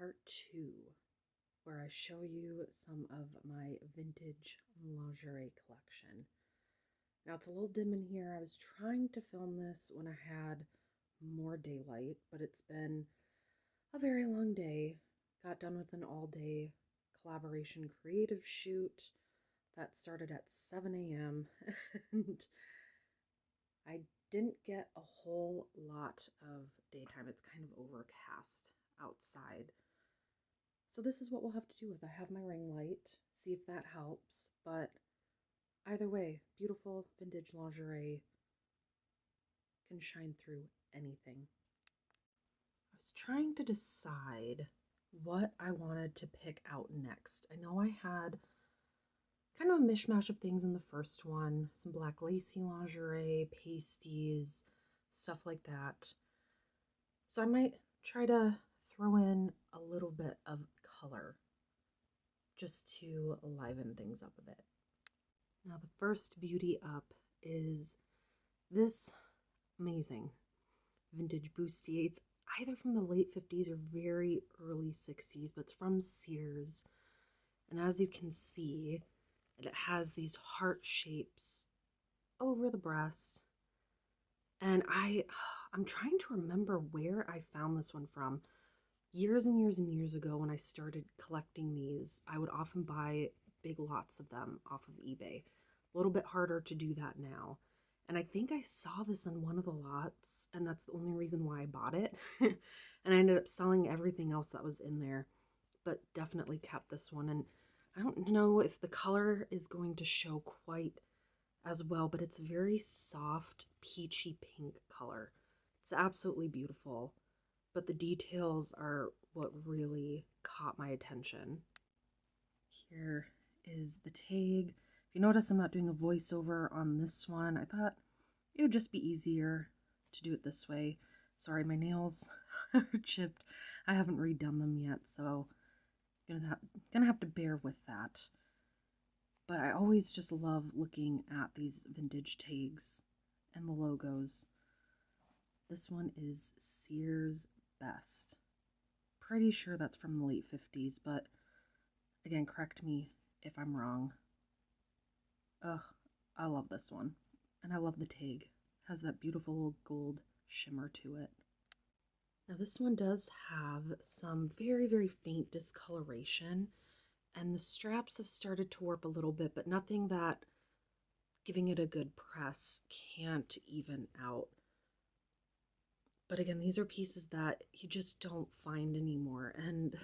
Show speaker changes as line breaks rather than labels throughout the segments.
part 2, where I show you some of my vintage lingerie collection. Now it's a little dim in here. I was trying to film this when I had more daylight, but it's been a very long day. Got done with an all-day collaboration creative shoot that started at 7 a.m. and I didn't get a whole lot of daytime. It's kind of overcast outside. So this is what we'll have to do with. I have my ring light, see if that helps, but either way, beautiful vintage lingerie can shine through anything. I was trying to decide what I wanted to pick out next. I know I had kind of a mishmash of things in the first one, some black lacy lingerie, pasties, stuff like that. So I might try to throw in a little bit of color just to liven things up a bit. Now the first beauty up is this amazing vintage bustier. It's either from the late 50s or very early 60s, but it's from Sears. And as you can see, it has these heart shapes over the breast. And I'm trying to remember where I found this one from. Years and years and years ago when I started collecting these, I would often buy big lots of them off of eBay. A little bit harder to do that now. And I think I saw this in one of the lots, and that's the only reason why I bought it. And I ended up selling everything else that was in there, but definitely kept this one. And I don't know if the color is going to show quite as well, but it's very soft, peachy pink color. It's absolutely beautiful, but the details are what really caught my attention. Here is the tag. If you notice, I'm not doing a voiceover on this one. I thought it would just be easier to do it this way. Sorry, my nails are chipped. I haven't redone them yet, so gonna have to bear with that. But I always just love looking at these vintage tags and the logos. This one is Sears Best. Pretty sure that's from the late 50s, but again, correct me if I'm wrong. Ugh, I love this one. And I love the tag. It has that beautiful gold shimmer to it. Now this one does have some very, very faint discoloration, and the straps have started to warp a little bit, but nothing that giving it a good press can't even out. But again, these are pieces that you just don't find anymore. And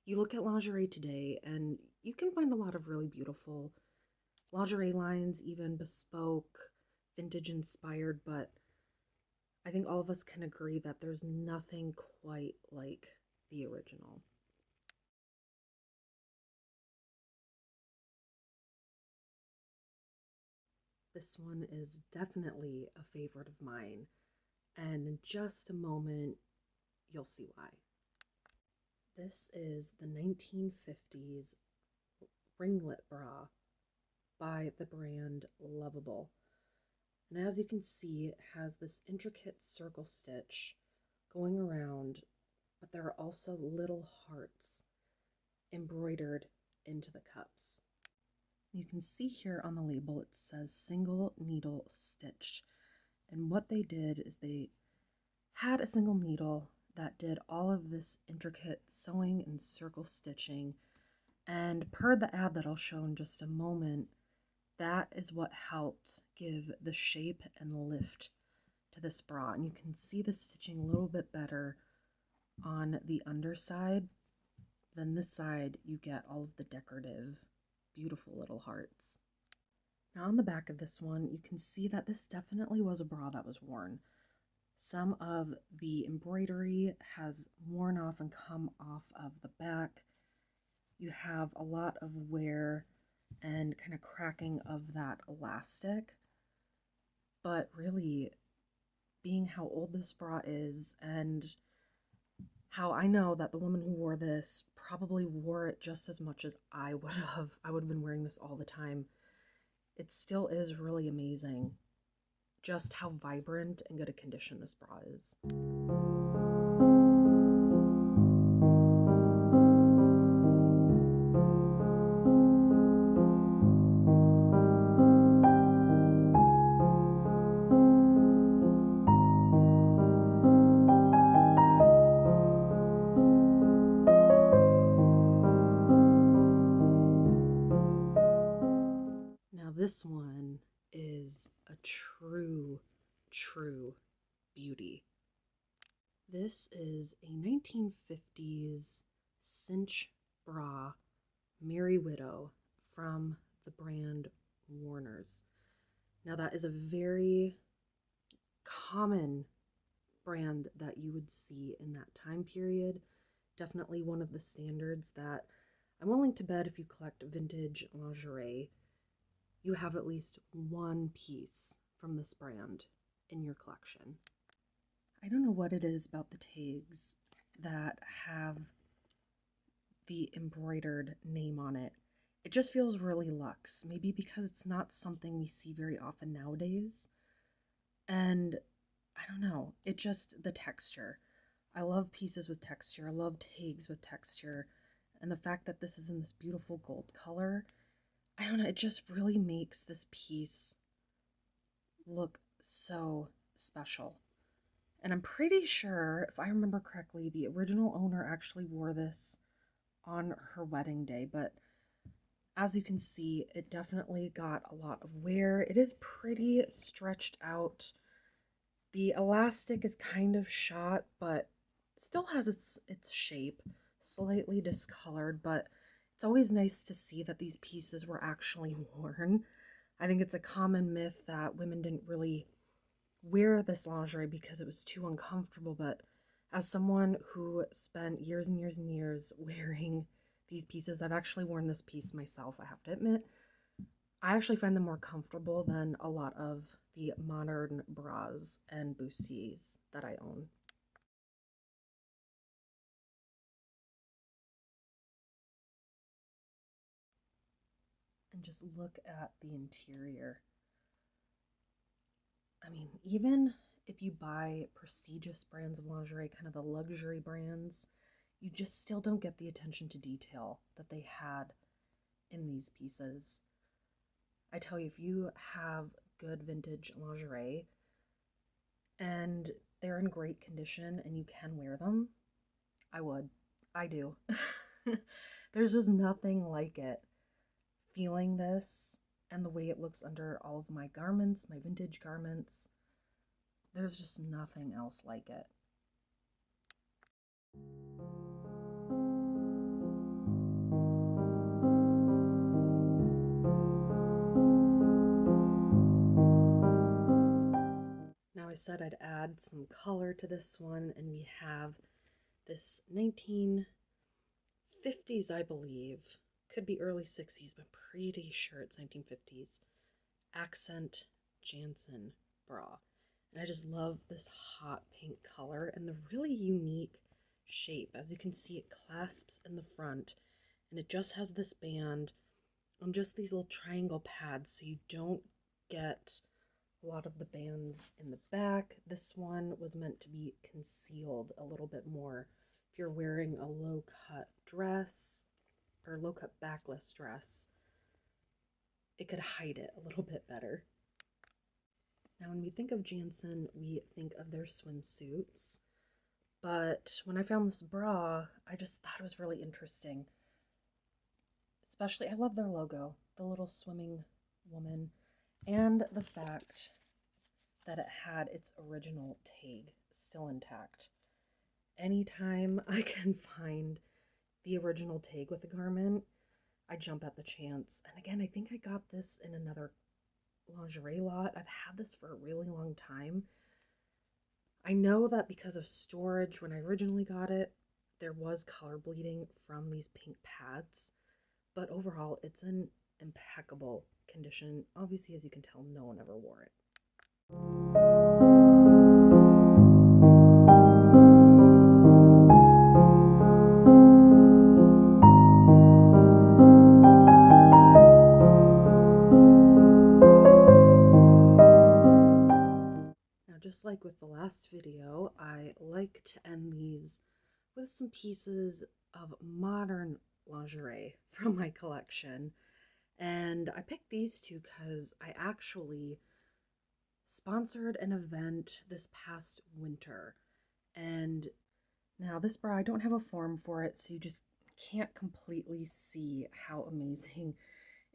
you look at lingerie today and you can find a lot of really beautiful lingerie lines, even bespoke, vintage inspired, but I think all of us can agree that there's nothing quite like the original. This one is definitely a favorite of mine, and in just a moment, you'll see why. This is the 1950s ringlet bra by the brand Lovable. And as you can see, it has this intricate circle stitch going around, but there are also little hearts embroidered into the cups. You can see here on the label it says single needle stitch. And what they did is they had a single needle that did all of this intricate sewing and circle stitching. And per the ad that I'll show in just a moment, that is what helped give the shape and lift to this bra. And you can see the stitching a little bit better on the underside. Then this side, you get all of the decorative, beautiful little hearts. Now on the back of this one, you can see that this definitely was a bra that was worn. Some of the embroidery has worn off and come off of the back. You have a lot of wear and kind of cracking of that elastic, but really being how old this bra is and how I know that the woman who wore this probably wore it just as much as I would have. I would have been wearing this all the time. It still is really amazing just how vibrant and good a condition this bra is. this one is a true beauty. This is a 1950s cinch bra Merry Widow from the brand Warner's. Now that is a very common brand that you would see in that time period. Definitely one of the standards that I'm willing to bet if you collect vintage lingerie, you have at least one piece from this brand in your collection. I don't know what it is about the tags that have the embroidered name on it. It just feels really luxe, maybe because it's not something we see very often nowadays. And I don't know, it just, the texture. I love pieces with texture. I love tags with texture. And the fact that this is in this beautiful gold color, I don't know, it just really makes this piece look so special. And I'm pretty sure, if I remember correctly, the original owner actually wore this on her wedding day, but as you can see, it definitely got a lot of wear. It is pretty stretched out. The elastic is kind of shot, but still has its shape, slightly discolored, but it's always nice to see that these pieces were actually worn. I think it's a common myth that women didn't really wear this lingerie because it was too uncomfortable, but as someone who spent years and years and years wearing these pieces, I've actually worn this piece myself, I have to admit. I actually find them more comfortable than a lot of the modern bras and bustiers that I own. And just look at the interior. I mean, even if you buy prestigious brands of lingerie, kind of the luxury brands, you just still don't get the attention to detail that they had in these pieces. I tell you, if you have good vintage lingerie and they're in great condition and you can wear them, I would. I do. There's just nothing like it. Feeling this and the way it looks under all of my garments, my vintage garments, there's just nothing else like it. Now I said I'd add some color to this one, and we have this 1950s, I believe, could be early 60s, but pretty sure it's 1950s, accent Jansen bra. And I just love this hot pink color and the really unique shape. As you can see, it clasps in the front and it just has this band and just these little triangle pads so you don't get a lot of the bands in the back. This one was meant to be concealed a little bit more. If you're wearing a low cut dress or low cut backless dress, it could hide it a little bit better. Now, when we think of Jansen, we think of their swimsuits, but when I found this bra, I just thought it was really interesting. Especially, I love their logo, the little swimming woman, and the fact that it had its original tag still intact. Anytime I can find the original tag with a garment, I jump at the chance. And again, I think I got this in another lingerie lot. I've had this for a really long time. I know that because of storage, when I originally got it, there was color bleeding from these pink pads, but overall it's in impeccable condition. Obviously, as you can tell, no one ever wore it. Just like with the last video, I like to end these with some pieces of modern lingerie from my collection. And I picked these two because I actually sponsored an event this past winter. And now this bra, I don't have a form for it, so you just can't completely see how amazing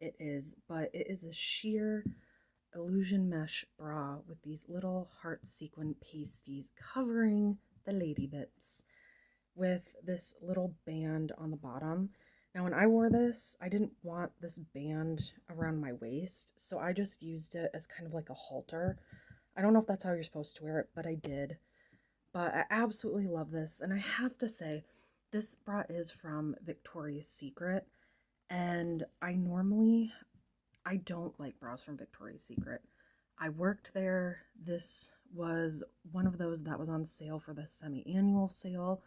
it is, but it is a sheer illusion mesh bra with these little heart sequin pasties covering the lady bits with this little band on the bottom. Now, when I wore this, I didn't want this band around my waist, so I just used it as kind of like a halter. I don't know if that's how you're supposed to wear it, but I did. But I absolutely love this, and I have to say, this bra is from Victoria's Secret, and I don't like bras from Victoria's Secret. I worked there. This was one of those that was on sale for the semi-annual sale.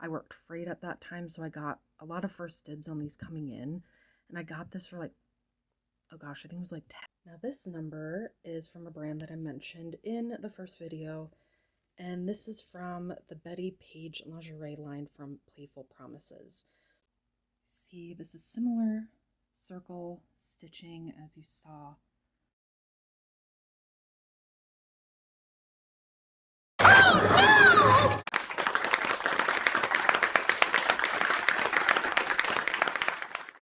I worked freight at that time, so I got a lot of first dibs on these coming in, and I got this for like, oh gosh, I think it was like 10. Now this number is from a brand that I mentioned in the first video, and this is from the Betty Page lingerie line from Playful Promises. See, this is similar circle stitching as you saw